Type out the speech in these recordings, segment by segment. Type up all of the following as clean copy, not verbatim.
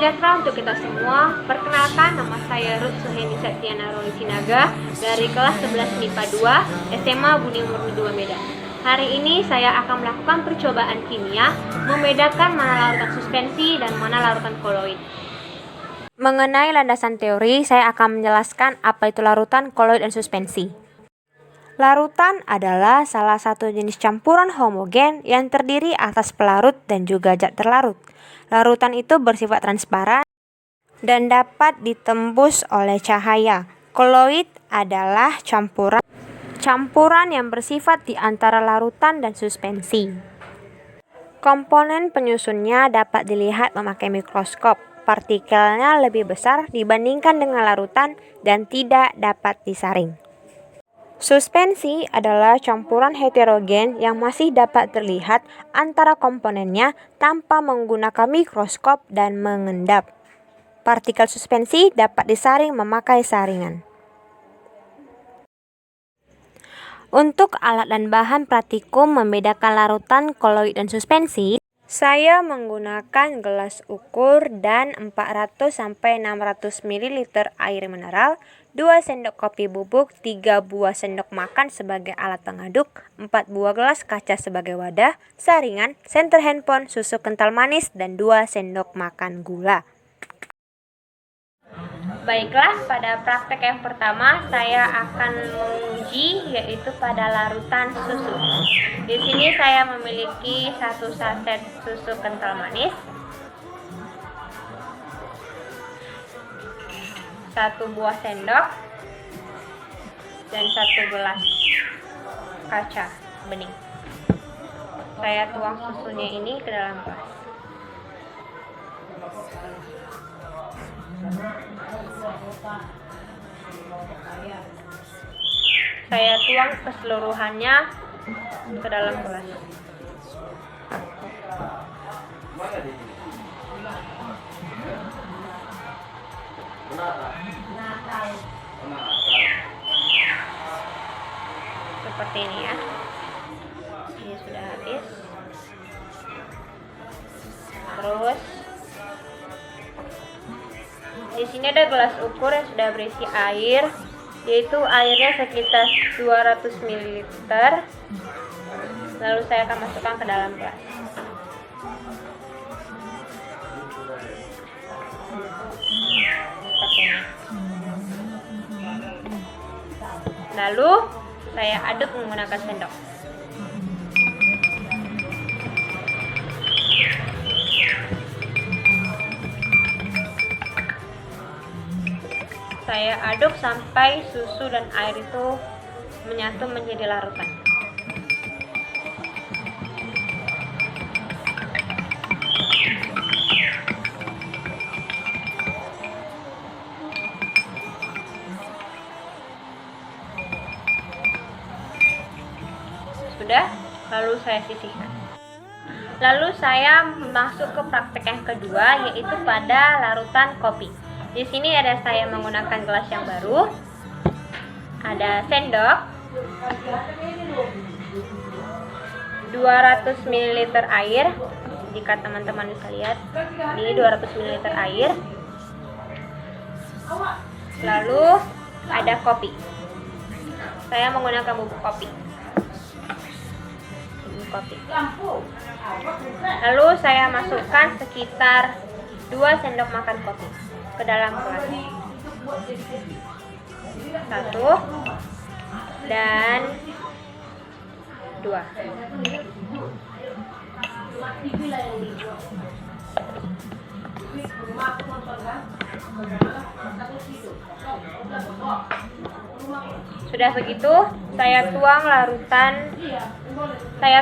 sejahtera untuk kita semua. Perkenalkan, nama saya Ruth Suheni Septiana Roli Sinaga dari kelas 11 MIPA 2 SMA Budi Murni 2 Medan. Hari ini saya akan melakukan percobaan kimia membedakan mana larutan suspensi dan mana larutan koloid. Mengenai landasan teori, saya akan menjelaskan apa itu larutan, koloid, dan suspensi. Larutan adalah salah satu jenis campuran homogen yang terdiri atas pelarut dan juga zat terlarut. Larutan itu bersifat transparan dan dapat ditembus oleh cahaya. Koloid adalah campuran yang bersifat di antara larutan dan suspensi. Komponen penyusunnya dapat dilihat memakai mikroskop. Partikelnya lebih besar dibandingkan dengan larutan dan tidak dapat disaring. Suspensi adalah campuran heterogen yang masih dapat terlihat antara komponennya tanpa menggunakan mikroskop dan mengendap. Partikel suspensi dapat disaring memakai saringan. Untuk alat dan bahan praktikum membedakan larutan, koloid, dan suspensi, saya menggunakan gelas ukur dan 400-600 ml air mineral, 2 sendok kopi bubuk, 3 buah sendok makan sebagai alat pengaduk, 4 buah gelas kaca sebagai wadah, saringan, senter handphone, susu kental manis, dan 2 sendok makan gula. Baiklah, pada praktek yang pertama saya akan menguji yaitu pada larutan susu. Di sini saya memiliki 1 saset susu kental manis, 1 buah sendok, dan 1 gelas kaca bening. Saya tuang susunya ini ke dalam gelas. Saya tuang keseluruhannya ke dalam gelas. Seperti ini ya. Ini sudah habis. Terus di sini ada gelas ukur yang sudah berisi air, yaitu airnya sekitar 200 ml. Lalu saya akan masukkan ke dalam gelas. Lalu saya aduk menggunakan sendok. Saya aduk sampai susu dan air itu menyatu menjadi larutan. Sudah, lalu saya sisihkan. Lalu saya masuk ke praktek yang kedua, yaitu pada larutan kopi. Di sini ada saya menggunakan gelas yang baru, ada sendok, 200 ml air. Jika teman-teman bisa lihat, ini 200 ml air. Lalu ada kopi. Saya menggunakan bubuk kopi. Lalu saya masukkan sekitar 2 sendok makan kopi ke dalam gelas. 1 dan 2. Sudah begitu, saya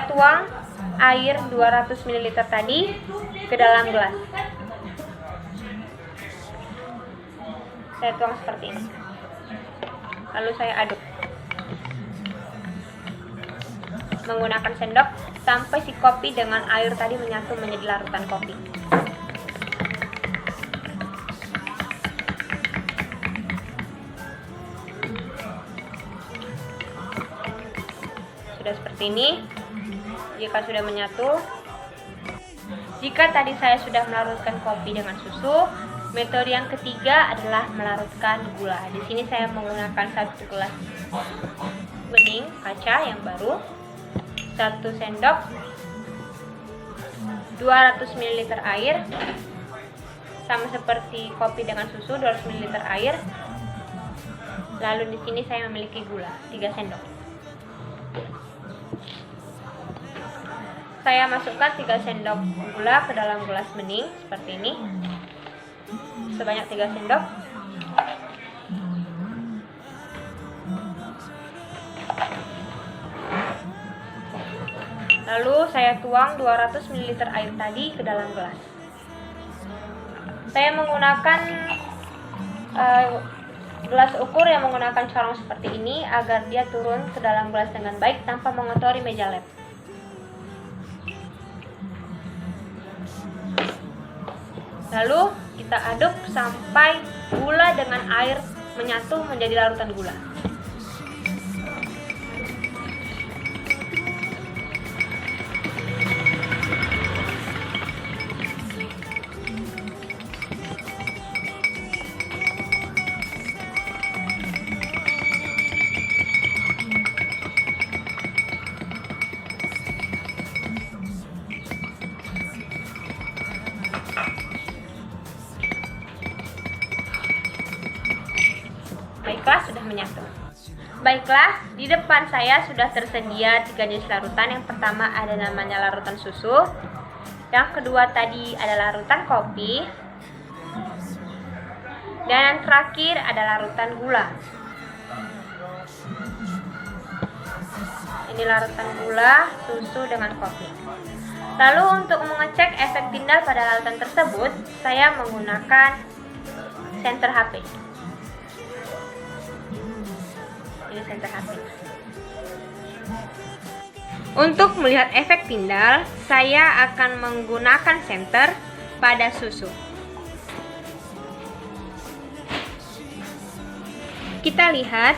tuang air 200 ml tadi ke dalam gelas. Saya tuang seperti ini. Lalu saya aduk menggunakan sendok sampai si kopi dengan air tadi menyatu menjadi larutan kopi. Sudah seperti ini. Jika sudah menyatu, Jika tadi saya sudah melarutkan kopi dengan susu, metode yang ketiga adalah melarutkan gula. Di sini saya menggunakan 1 gelas bening kaca yang baru, 1 sendok, 200 ml air, sama seperti kopi dengan susu, 200 ml air. Lalu di sini saya memiliki gula 3 sendok. Saya masukkan 3 sendok gula ke dalam gelas bening seperti ini, sebanyak 3 sendok. Lalu saya tuang 200 ml air tadi ke dalam gelas. Saya menggunakan gelas ukur yang menggunakan corong seperti ini agar dia turun ke dalam gelas dengan baik tanpa mengotori meja lab. Lalu kita aduk sampai gula dengan air menyatu menjadi larutan gula. Baiklah, sudah menyatu. Baiklah, di depan saya sudah tersedia 3 jenis larutan. Yang pertama ada namanya larutan susu. Yang kedua tadi ada larutan kopi. Dan yang terakhir ada larutan gula. Ini larutan gula, susu dengan kopi. Lalu untuk mengecek efek tindal pada larutan tersebut, saya menggunakan senter HP. Ini senter HP. Untuk melihat efek tindal, saya akan menggunakan senter pada susu. Kita lihat,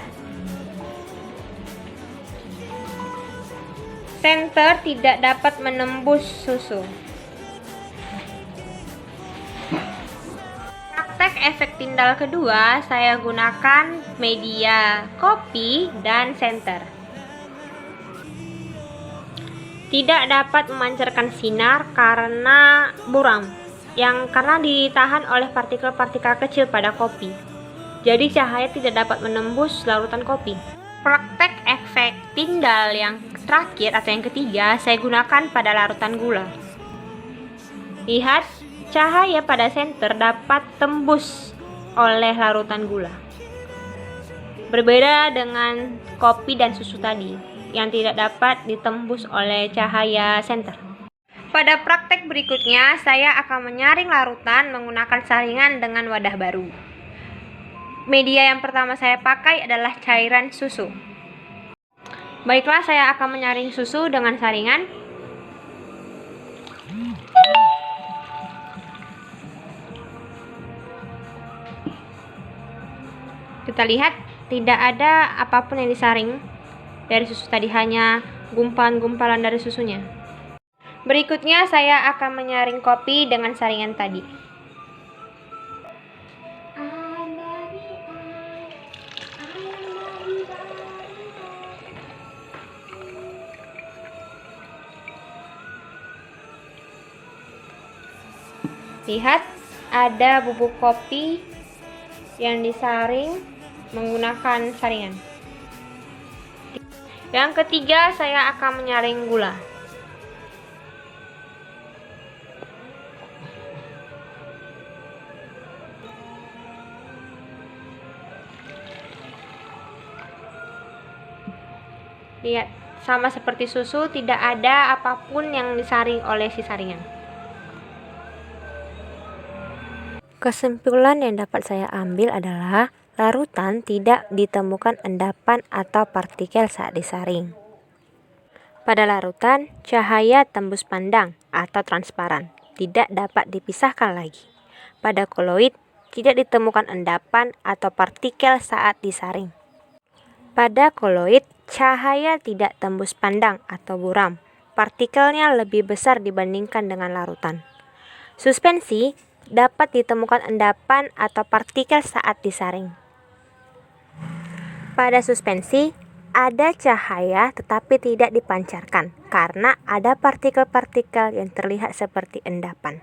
senter tidak dapat menembus susu. Praktek efek tindal kedua, saya gunakan media kopi dan senter. Tidak dapat memancarkan sinar karena buram, karena ditahan oleh partikel-partikel kecil pada kopi. Jadi cahaya tidak dapat menembus larutan kopi. Praktek efek tindal yang terakhir atau yang ketiga, saya gunakan pada larutan gula. Lihat, cahaya pada senter dapat tembus oleh larutan gula. Berbeda dengan kopi dan susu tadi yang tidak dapat ditembus oleh cahaya senter. Pada praktek berikutnya, saya akan menyaring larutan menggunakan saringan dengan wadah baru. Media yang pertama saya pakai adalah cairan susu. Baiklah, saya akan menyaring susu dengan saringan. Kita lihat, tidak ada apapun yang disaring dari susu tadi, hanya gumpalan-gumpalan dari susunya. Berikutnya saya akan menyaring kopi dengan saringan tadi. Lihat, ada bubuk kopi yang disaring menggunakan saringan. Yang ketiga, saya akan menyaring gula. Lihat, sama seperti susu, tidak ada apapun yang disaring oleh si saringan. Kesimpulan yang dapat saya ambil adalah larutan tidak ditemukan endapan atau partikel saat disaring. Pada larutan, cahaya tembus pandang atau transparan, tidak dapat dipisahkan lagi. Pada koloid, tidak ditemukan endapan atau partikel saat disaring. Pada koloid, cahaya tidak tembus pandang atau buram. Partikelnya lebih besar dibandingkan dengan larutan. Suspensi dapat ditemukan endapan atau partikel saat disaring. Pada suspensi, ada cahaya tetapi tidak dipancarkan karena ada partikel-partikel yang terlihat seperti endapan.